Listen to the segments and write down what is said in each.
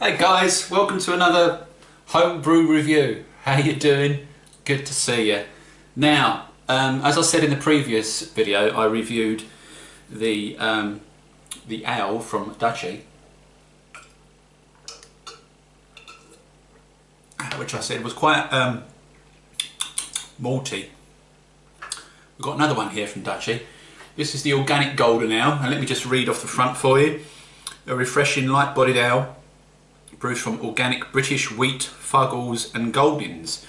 Hey guys, welcome to another homebrew review. How you doing? Good to see you. Now, as I said in the previous video, I reviewed the ale from Duchy, which I said was quite malty. We've got another one here from Duchy. This is the Organic Golden Ale, and let me just read off the front for you. A refreshing light-bodied ale brewed from organic British wheat, fuggles and goldings.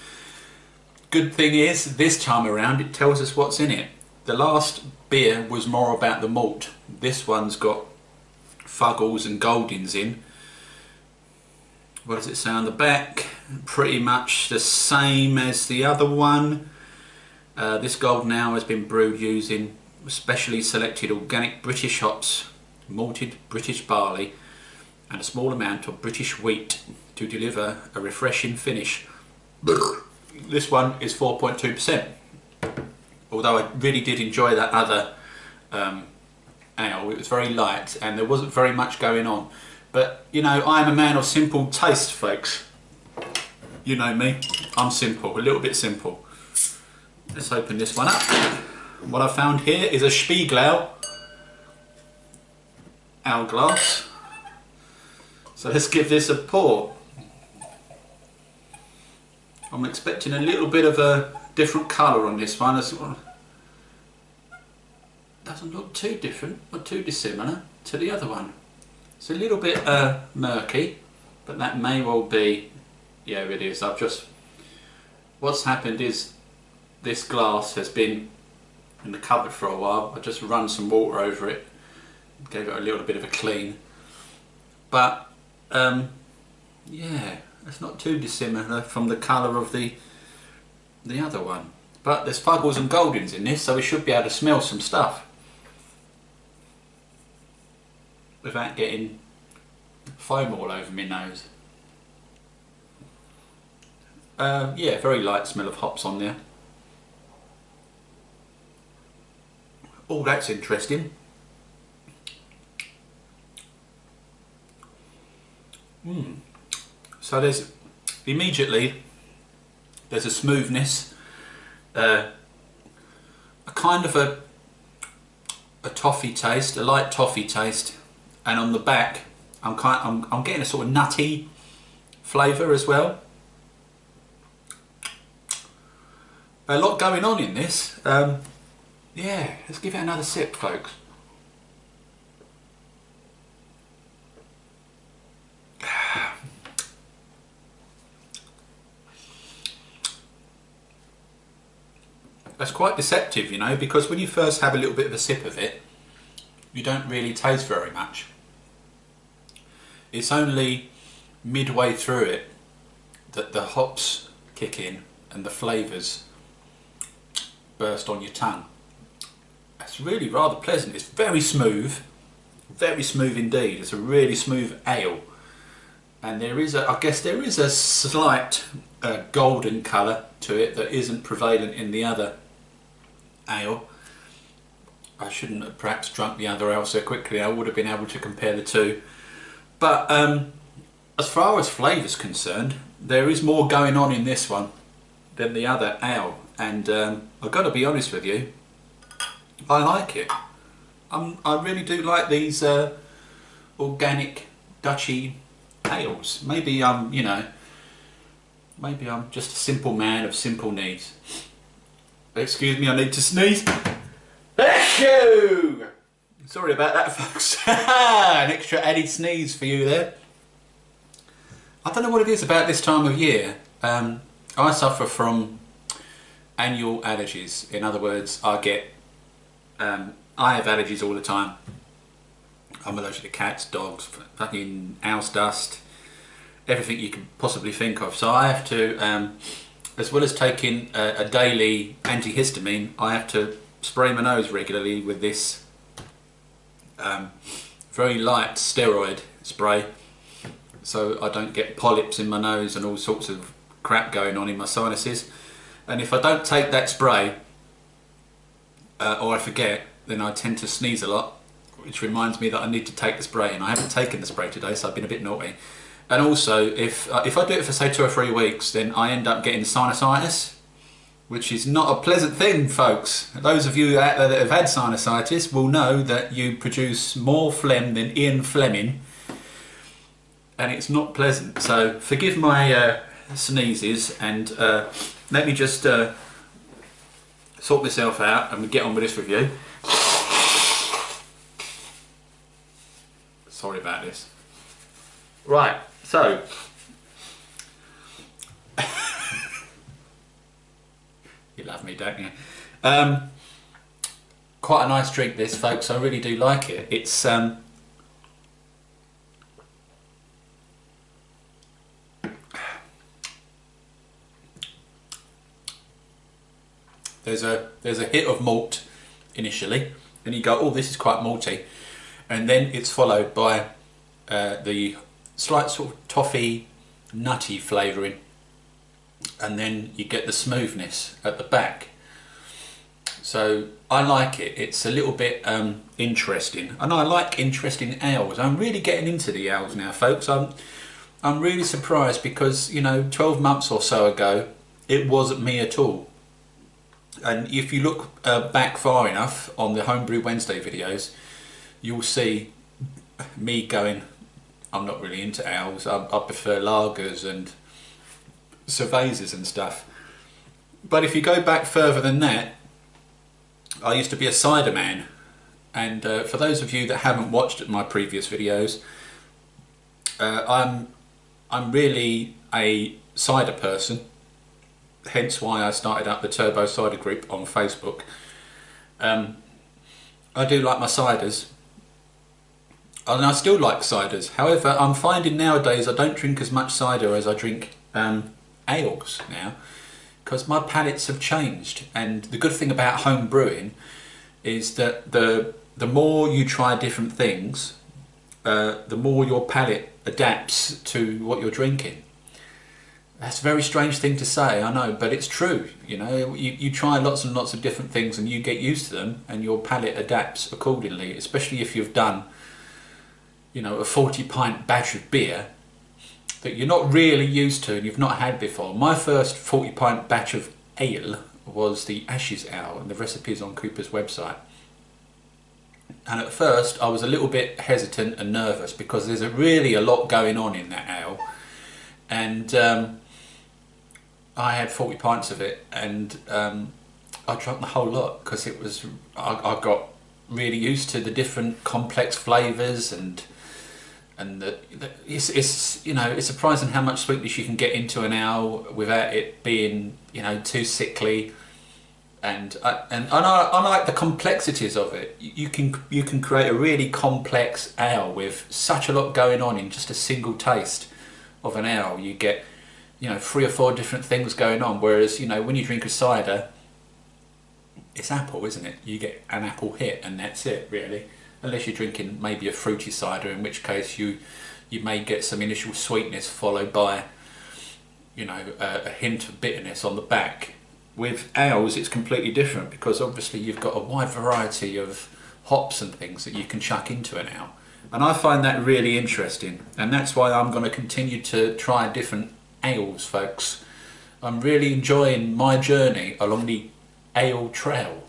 Good thing is, this time around it tells us what's in it. The last beer was more about the malt. This one's got fuggles and goldings in. What does it say on the back? Pretty much the same as the other one. This golden ale has been brewed using specially selected organic British hops, malted British barley and a small amount of British wheat to deliver a refreshing finish. This one is 4.2%. Although I really did enjoy that other ale, it was very light and there wasn't very much going on. But you know, I'm a man of simple taste, folks. You know me, I'm simple, a little bit simple. Let's open this one up. What I found here is a Spiegel ale glass. So let's give this a pour. I'm expecting a little bit of a different colour on this one. Doesn't look too different or too dissimilar to the other one. It's a little bit murky, but that may well be, yeah it is. What's happened is this glass has been in the cupboard for a while. I just run some water over it, gave it a little bit of a clean. But yeah, it's not too dissimilar from the colour of the other one. But there's fuggles and goldings in this, so we should be able to smell some stuff without getting foam all over my nose. Yeah, very light smell of hops on there. Oh, that's interesting. So there's a smoothness, a kind of a toffee taste, a light toffee taste, and on the back I'm getting a sort of nutty flavour as well. A lot going on in this. Yeah, let's give it another sip, folks. That's quite deceptive, you know, because when you first have a little bit of a sip of it, you don't really taste very much. It's only midway through it that the hops kick in and the flavours burst on your tongue. It's really rather pleasant. It's very smooth indeed. It's a really smooth ale, and I guess there is a slight golden colour to it that isn't prevalent in the other ale. I shouldn't have perhaps drunk the other ale so quickly. I would have been able to compare the two. But as far as flavour's concerned, there is more going on in this one than the other ale, and I've got to be honest with you, I like it. I really do like these organic Duchy ales. Maybe you know, maybe I'm just a simple man of simple needs. Excuse me, I need to sneeze. Achoo! Sorry about that, folks. An extra added sneeze for you there. I don't know what it is about this time of year. I suffer from annual allergies. In other words, I have allergies all the time. I'm allergic to cats, dogs, fucking house dust, everything you can possibly think of. So I have to, as well as taking a daily antihistamine, I have to spray my nose regularly with this very light steroid spray, so I don't get polyps in my nose and all sorts of crap going on in my sinuses. And if I don't take that spray, or I forget, then I tend to sneeze a lot, which reminds me that I need to take the spray, and I haven't taken the spray today, so I've been a bit naughty. And also, if I do it for say 2 or 3 weeks, then I end up getting sinusitis, which is not a pleasant thing, folks. Those of you out there that have had sinusitis will know that you produce more phlegm than Ian Fleming, and it's not pleasant. So forgive my sneezes, and let me just sort myself out and we get on with this review. Sorry about this. Right, so you love me, don't you? Quite a nice drink, this, folks. I really do like it. It's there's a hit of malt initially, and you go, oh, this is quite malty, and then it's followed by the slight sort of toffee, nutty flavouring, and then you get the smoothness at the back. So I like it. It's a little bit interesting, and I like interesting ales. I'm really getting into the ales now, folks. I'm really surprised because, you know, 12 months or so ago it wasn't me at all. And if you look back far enough on the Homebrew Wednesday videos, you'll see me going, I'm not really into ales. I prefer lagers and cervezas and stuff. But if you go back further than that, I used to be a cider man. And for those of you that haven't watched my previous videos, I'm really a cider person. Hence why I started up the Turbo Cider Group on Facebook. I do like my ciders, and I still like ciders. However, I'm finding nowadays I don't drink as much cider as I drink ales now, because my palates have changed. And the good thing about home brewing is that the more you try different things, the more your palate adapts to what you're drinking. That's a very strange thing to say, I know, but it's true. You know, you try lots and lots of different things and you get used to them, and your palate adapts accordingly, especially if you've done, you know, a 40-pint batch of beer that you're not really used to and you've not had before. My first 40-pint batch of ale was the Ashes Ale, and the recipe is on Cooper's website. And at first I was a little bit hesitant and nervous because there's really a lot going on in that ale. And I had 40 pints of it, and I drank the whole lot because it was. I got really used to the different complex flavours, and it's you know, it's surprising how much sweetness you can get into an ale without it being, you know, too sickly. And I like the complexities of it. You can create a really complex ale with such a lot going on in just a single taste of an ale. You get, you know, 3 or 4 different things going on, whereas, you know, when you drink a cider, it's apple, isn't it? You get an apple hit and that's it, really, unless you're drinking maybe a fruity cider, in which case you may get some initial sweetness followed by, you know, a hint of bitterness on the back. With ales it's completely different, because obviously you've got a wide variety of hops and things that you can chuck into an ale. And I find that really interesting, and that's why I'm going to continue to try different ales, folks. I'm really enjoying my journey along the ale trail,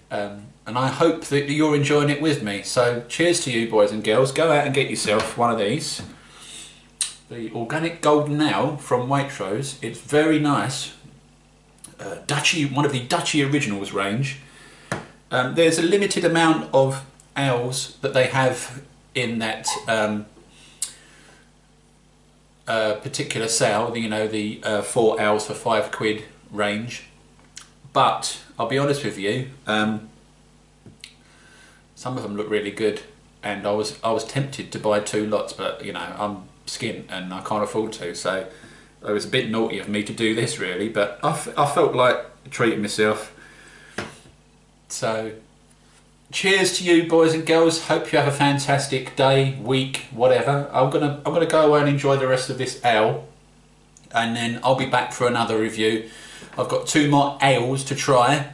and I hope that you're enjoying it with me. So cheers to you, boys and girls. Go out and get yourself one of these, the Organic Golden Ale from Waitrose. It's very nice. Duchy, one of the Duchy Originals range. There's a limited amount of ales that they have in that particular sale, you know, the 4 ales for £5 range. But I'll be honest with you, some of them look really good, and I was tempted to buy 2 lots, but you know, I'm skint and I can't afford to, so it was a bit naughty of me to do this, really. But I felt like treating myself. So cheers to you, boys and girls. Hope you have a fantastic day, week, whatever. I'm gonna go away and enjoy the rest of this ale, and then I'll be back for another review. I've got 2 more ales to try,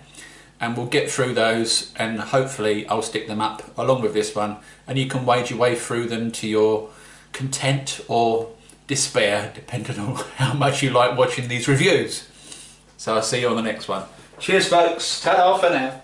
and we'll get through those, and hopefully I'll stick them up along with this one, and you can wade your way through them to your content, or despair, depending on how much you like watching these reviews. So I'll see you on the next one. Cheers folks, ta-da for now.